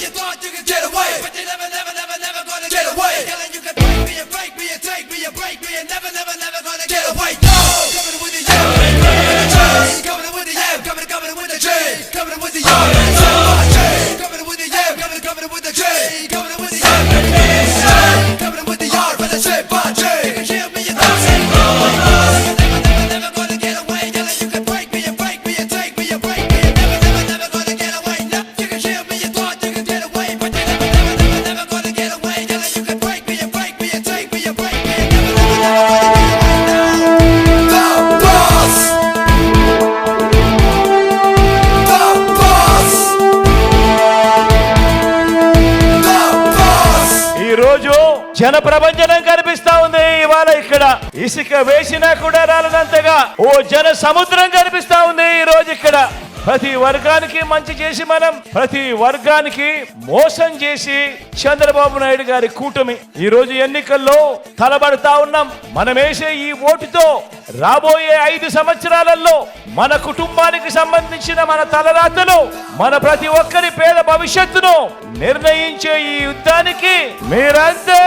you thought you could get away, but you never gonna get away. Yelling you can break me and break me and take me and break me and never gonna get away. No, coming with the M, coming with the M, coming with the J, coming with the M, coming with the M, coming with the J, coming with the M, coming with the R, but I say bye J. You can hear me and don't say no. Never gonna get away. Yelling you can break me and break me and take me and break me and never gonna get away. No, you can hear me and thought you could get away, but you never gonna get away. Yelling you can break me and break me and take me and break me and never gonna get away. The boss. The boss. The boss. ఈ రోజు జన ప్రభంజనం కనిపిస్తా ఉంది. ఇవాళ ఇక్కడ ఇసుక వేసినా కూడా రాలనంతగా ఓ జన సముద్రం కనిపిస్తా ఉంది. ఈ రోజు ఇక్కడ ప్రతి వర్గానికి మంచి చేసి మనం ప్రతి వర్గానికి మోసం చేసి చంద్రబాబు నాయుడు గారి కూటమి ఈ రోజు ఎన్నికల్లో తలబడతా ఉన్నాం. మనం వేసే ఈ ఓటుతో రాబోయే 5 సంవత్సరాలలో మన కుటుంబానికి సంబంధించిన మన తలరాతను మన ప్రతి ఒక్కరి పేద భవిష్యత్తును నిర్ణయించే ఈ యుద్ధానికి మీరంతా